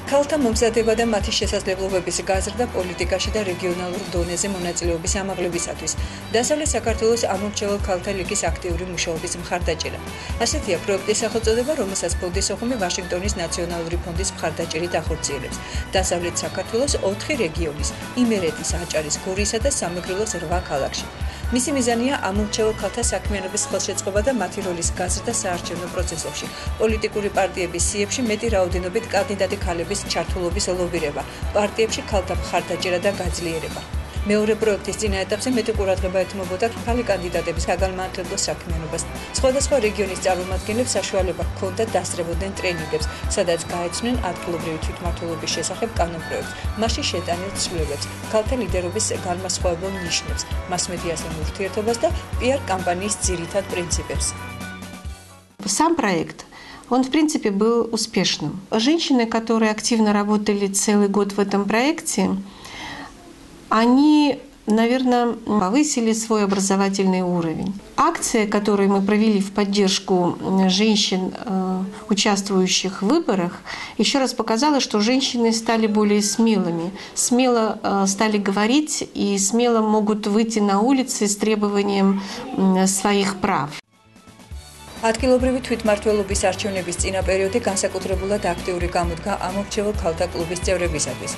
ქალთა მომზადება და მათი შესაძლებლობების გაზრდა პოლიტიკაში და რეგიონალურ დონეზე მონაწილეობის ამაღლებისათვის. დასავლეთ საქართველოს ამომრჩეველ ქალთა ლიგის აქტიური მუშაობის მხარდაჭერა. ასეთია პროექტის სახელწოდება, რომელსაც ფონდის სოხუმი ვაშინგტონის ნაციონალური ფონდის მხარდაჭერით ახორციელებს. დასავლეთ საქართველოს 4 რეგიონის, იმერეთის, აჭარის, გორისა და სამეგრელოს 8 ქალაქში. მისი მიზანია ამომრჩეველ ქალთა საქმიანობის ხელშეწყობა და მათი როლის გაზრდა საარჩევნო პროცესებში. პოლიტიკური პარტიების სიებში მეტი რაოდენობით კანდიდატი ქალების ჩართულობის ლობირება, პარტიებში ქალთა მხარდაჭერა და გაძლიერება. მეორე პროექტის წინა ეტაპზე მეტი ყურადღება ეთმობოდა ქალი კანდიდატების საგანმანათლებლო საქმიანობას. სხვადასხვა რეგიონის წარმომადგენლებს საშუალება ჰქონდათ დასწრებოდნენ ტრენინგებს, სადაც გაეცნენ ადგილობრივი თვითმმართველობის შესახებ კანონპროექტს, მასში შეტანილ ცვლილებებს, ქალთა ლიდერობის განმასხვავებელ ნიშნებს, მასმედიასთან ურთიერთობას და PR кампанიის ძირითად პრინციპებს. Сам проект он, в принципе, был успешным. Женщины, которые активно работали целый год в этом проекте, они, наверное, повысили свой образовательный уровень. Акция, которую мы провели в поддержку женщин, участвующих в выборах, еще раз показала, что женщины стали более смелыми, смело стали говорить и смело могут выйти на улицы с требованием своих прав. ადგილობრივი თვითმმართველობის არჩევნების წინა პერიოდი განსაკუთრებულად აქტიური გამოდგა ამომრჩეველ ქალთა კლუბის წევრებისათვის.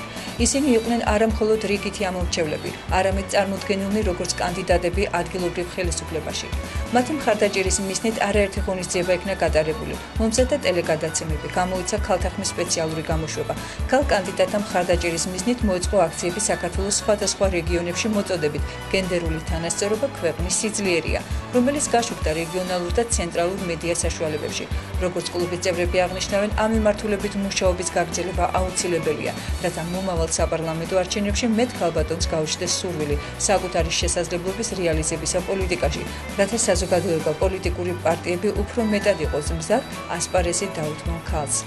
ისინი იყვნენ არა მხოლოდ რიგითი ამომრჩევლები, არამედ წარმოდგენილნი როგორც კანდიდატები ადგილობრივ ხელისუფლებაში. მათი მხარდაჭერის მიზნით არაერთი ღონისძიება იქნა გატარებული. მომზადდა ტელეგადაცემები, გამოიცა ქალთა ხმის სპეციალური გამოშვება. ქალ კანდიდატთა მხარდაჭერის მიზნით მოეწყო აქციები საქართველოს სხვადასხვა რეგიონებში მოწოდებით გენდერული თანასწორობა ქვეყნის სიძლიერია, რომელიც გაშუქდა რეგიონალურ და ცენტრალურ მედია საშუალებებში. როგორც კლუბის წევრები აღნიშნავენ, ამ მიმართულებით მუშაობის გაგრძელება აუცილებელია, რათა მომავალ საპარლამენტო არჩევნებში მეტ ქალბატონს გაუჩნდეს სურვილი საკუთარი შესაძლებლობის რეალიზებისა პოლიტიკაში, რათა საზოგადოება პოლიტიკური პარტიები უფრო მეტად იყოს მზად ასპარეზი დაუთმონ ქალს.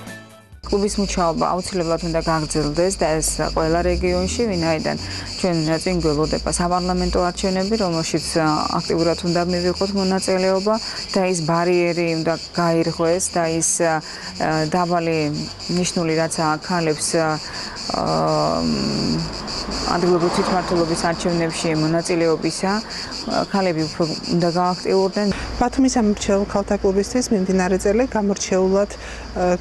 კლუბის მუშაობა აუცილებლად უნდა გაგრძელდეს და ეს ყველა რეგიონში, ვინაიდან ჩვენ წინ გველოდება საპარლამენტო არჩევნები, რომელშიც აქტიურად უნდა მივიღოთ მონაწილეობა და ის ბარიერი უნდა გაირღვეს და ის დაბალი ნიშნული რაც ქალებს ადგილობრივი თვითმმართველობის არჩევნებში მონაწილეობისა, ქალები უფრო უნდა გააქტიურდნენ. ბათუმის ამომრჩეულ ქალთა კლუბისთვის მიმდინარე წელი გამორჩეულად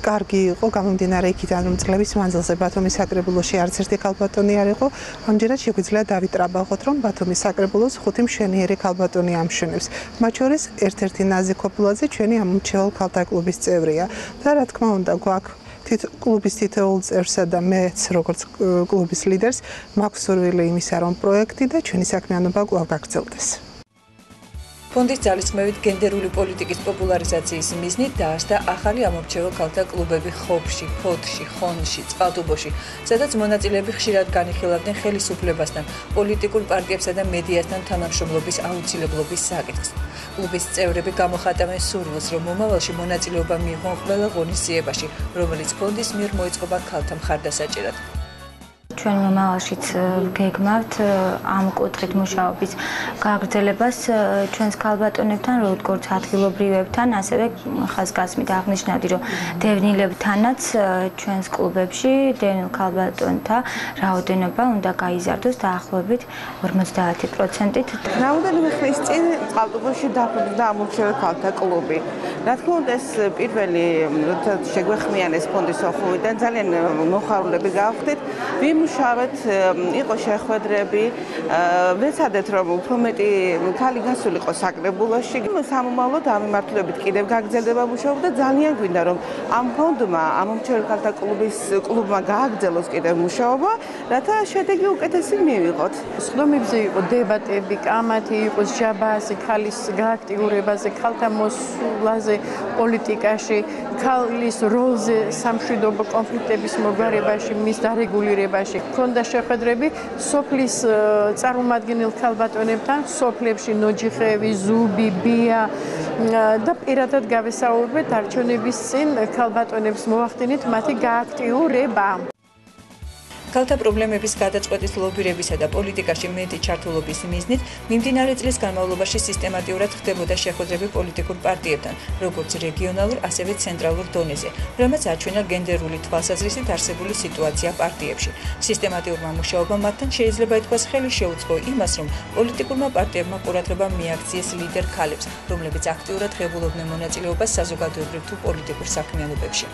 კარგი იყო, გამომდინარე იქიდან, რომ წლების მანძილზე ბათუმის საკრებულოში არც ერთი ქალბატონი არ იყო, ამჯერად შეგვიძლია დავიტრაბაღოთ, რომ ბათუმის საკრებულოს 5 მშვენიერი ქალბატონი ამშვენებს. მათ შორის ერთ-ერთი ნაზი ქოფულაძე ჩვენი ამომრჩეულ ქალთა კლუბის წევრია და რა თქმა უნდა გვაქვს კლუბის თითოეულ წევრსა და მეც როგორც კლუბის ლიდერს მაქვს სურვილი იმისა, რომ პროექტი და ჩვენი საქმიანობა კვლავ გაგრძელდეს. ფონდის ძალისხმევით გენდერული პოლიტიკის პოპულარიზაციის მიზნით დაარსდა ახალი ამომრჩეველ ქალთა კლუბები ხობში, ფოთში, ხონში, წყალტუბოში, სადაც მონაწილეები ხშირად განიხილავდნენ ხელისუფლებასთან, პოლიტიკურ პარტიებსა და მედიასთან თანამშრომლობის აუცილებლობის საკითხს. კლუბის წევრები გამოხატავენ სურვილს, რომ მომავალში მონაწილეობა მიიღონ ყველა ღონისძიებაში, რომელიც ფონდის მიერ მოეწყობა ქალთა მხარდასაჭერად. ჩვენ მომავალშიც გეგმავთ ამ კუთხით მუშაობის გაგრძელებას ჩვენს ქალბატონებთან, როგორც ადგილობრივებთან, ასევე ხაზგასმით აღნიშნავდი, რომ დევნილებთანაც ჩვენს კლუბებში დევნილ ქალბატონთა რაოდენობა უნდა გაიზარდოს დაახლოებით 50%-ით. რამდენიმე ხნის წინ წყალტუბოში დახვდა ამომრჩეველ ქალთა კლუბი. რა თქმა უნდა, ეს პირველი შეგვეხმიანეს ფონდის სოხუმიდან ძალიან მოხარულები გავხდით. ვიმუშავეთ, იყო შეხვედრები, ვეცადეთ, რომ უფრო მეტი ქალი გასულიყო საკრებულოში. სამომავლოდ ამ მიმართულებით კიდევ გაგრძელდება მუშაობა და ძალიან გვინდა, რომ ამ ფონდმა, ამომრჩეველ ქალთა კლუბმა გააგრძელოს კიდევ მუშაობა, რათა შედეგი უკეთესი მივიღოთ. სხდომებზე იყო დებატები, კამათი იყო ჯაბაზე, ქალის გააქტიურებაზე, ქალთა მოსვლაზე პოლიტიკაში, ქალის როლზე სამშვიდობო კონფლიქტების მოგვარებაში, მის დარეგულირებაში. ქონდა შეხვედრები სოფლის წარმომადგენელ ქალბატონებთან, სოფლებში ნოჯიხეევი, ზუბი, ბია და პირადად გავესაუბრეთ არჩევნების წინ ქალბატონებს მოვახდინით მათი გააქტიურება. ქალთა პრობლემების გადაწყვეტის ლობირებისა და პოლიტიკაში მეტი ჩართულობის მიზნით მიმდინარე წლის განმავლობაში სისტემატიურად ხდებოდა შეხვედრები პოლიტიკურ პარტიებთან, როგორც რეგიონალურ, ასევე ცენტრალურ დონეზე, რამაც აჩვენა გენდერული თვალსაზრისით არსებული სიტუაცია პარტიებში. სისტემატიურმა მუშაობამ მათთან შეიძლება ითქვას ხელი შეუწყო იმას, რომ პოლიტიკურმა პარტიებმა ყურადღება მიაქციეს ლიდერ ქალებს, რომლებიც აქტიურად ღებულობდნენ მონაწილეობას საზოგადოებრივ თუ პოლიტიკურ საქმიანობებში.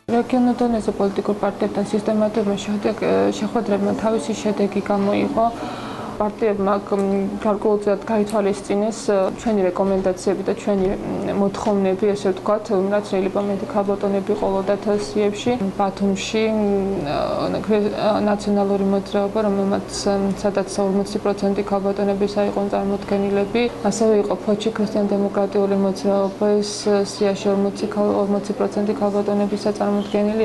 რეგიონულ დონეზე პოლიტიკურ პარტიებთან სისტემატიურმა შეხვედრებმა თავისი შედეგი გამოიღო. პარტიებმა გარკვეულწილად გაითვალისწინეს ჩვენი რეკომენდაციები და ჩვენი მოთხოვნები, ესე ვთქვათ, რაც შეიძლება მეტი ქალბატონები ყოლოდათ სიებში, ბათუმში ნაციონალური მოძრაობა, სადაც 40% ქალბატონების აიყო წარმოდგენილები, ასევე იყო ფოჩი ქრისტიან-დემოკრატიული მოძრაობის სიაში 40% ქალბატონებისა წარმოდგენილი.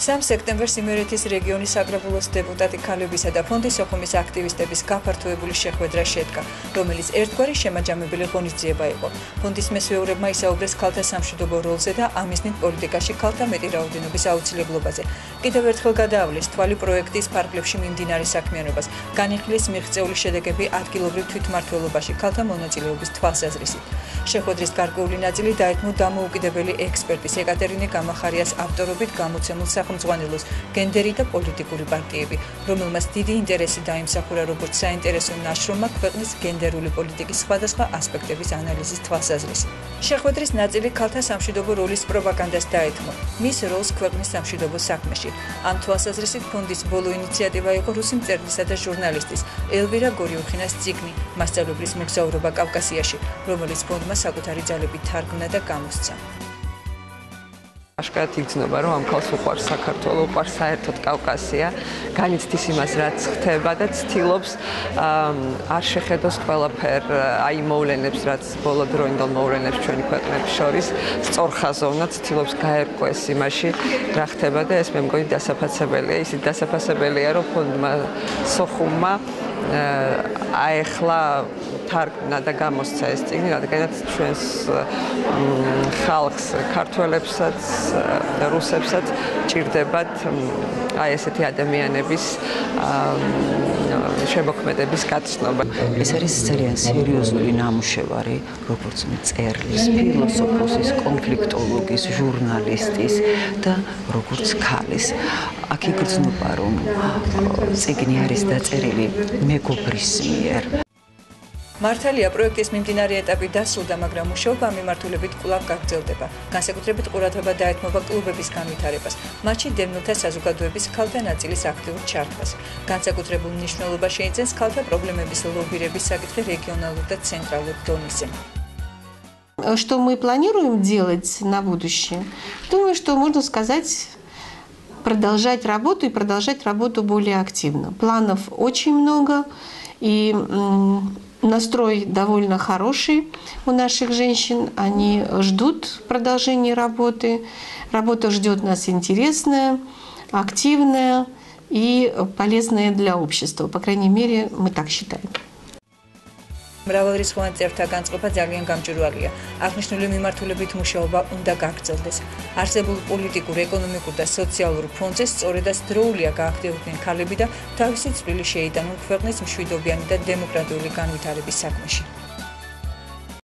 3 სექტემბერს იმერეთის რეგიონის საგრაფოლოს დეპუტატი ქალებისა და ფონდის ოხუმის აქტივისტების გაფართოებული შეხვედრა შედგა, რომელიც ერთგვარი შემაჯამებელი ღონისძიება იყო. ფონდის მესვეურებმა ისაუბრეს ქალთა სამშვიდობო როლზე და ამისნით პოლიტიკაში ქალთა მეტი რაოდენობის აუცილებლობაზე. კიდევ ერთხელ გადაავლეს თვალი პროექტის ფარგლებში მიმდინარე საქმიანობას, განიხილეს მიღწეული შედეგები ადგილობრივ თვითმმართველობაში ქალთა მონაწილეობის თვალსაზრისით. შეხვედრის გარკვეული ნაწილი დაეთმო დამოუკიდებელი ექსპერტის ეკატერინე გამახარიას ავტორობით გამოცემულ სახელმძღვანელოს გენდერი და პოლიტიკური პარტიები, რომელმაც დიდი ინტერესი დაიმსახურა როგორც საინტერესო ნაშრომმა ქვეყნის გენდერული პოლიტიკის სხვადასხვა ასპექტების ანალიზის თვალსაზრისით. შეხვედრის ნაწილი ქალთა სამშვიდობო როლის პროპაგანდას დაეთმო, მის როლს ქვეყნის სამშვიდობო საქმეში. ამ თვალსაზრისით ფონდის ბოლო ინიციატივა იყო რუსი მწერლისა და ჟურნალისტის ელვირა გორიუხინას წიგნი „მასწავლებლის მოგზაურობა კავკასიაში“, რომელიც ფონდმა საკუთარი ძალებით თარგმნა და გამოსცა. Აშკარად იგრძნობა, რომ ამ ქალს უყვარს საქართველო, უყვარს საერთოდ კავკასია, განიცდის იმას, რაც ხდება და ცდილობს არ შეხედოს ყველაფერ აი მოვლენებს, რაც ბოლო დროინდელ მოვლენებს ჩვენი ქვეყნების შორის სწორხაზოვნად ცდილობს გაერკვეს იმაში, რა ხდება და ეს მე მგონი დასაფასებელია. ისიც დასაფასებელია, რომ ფონდმა სოხუმმა აეხლა თარგმნა და გამოსცა ეს წიგნი, რადგანაც ჩვენს ხალხს, ქართველებსაც და რუსებსაც ჭირდებათ აი ესეთი ადამიანების შემოქმედების გაცნობა. ეს არის ძალიან სერიოზული ნამუშევარი, როგორც მწერლის, ფილოსოფოსის, კონფლიქტოლოგის, ჟურნალისტის და როგორც ქალის. აქ იგრძნობა, რომ წიგნი არის დაწერილი მეგობრის მიერ. მართალია პროექტის მიმდინარე ეტაპი დასრულდა, მაგრამ მუშაობა მიმართულებით კვლავ გაგრძელდება. განსაკუთრებით ყურადღება დაეთმობა კლუბების განვითარებას, მათში დევნილთა საზოგადოების ქალთა ნაწილის აქტიურ ჩართვას. განსაკუთრებულ მნიშვნელობას შეიძენს ქალთა პრობლემების ლობირების საკითხი რეგიონალურ და ცენტრალურ დონეზე. Что мы планируем делать на будущее? Думаю, что можно сказать, продолжать работу и продолжать работу более активно. Планов очень много, и настрой довольно хороший у наших женщин. Они ждут продолжения работы. Работа ждет нас интересная, активная и полезная для общества. По крайней мере, мы так считаем. მრავალრიცხოვან წევრთა განწყობა ძალიან გამჭვირვალეა. აღნიშნული მიმართულებით მუშაობა უნდა გაგრძელდეს. არსებულ პოლიტიკურ, ეკონომიკურ და სოციალურ ფონზე სწორედაც დროულია გააქტიურდნენ ქალები და თავისი წვლილი შეიტანონ ქვეყნის მშვიდობიანი და დემოკრატიული განვითარების საქმეში.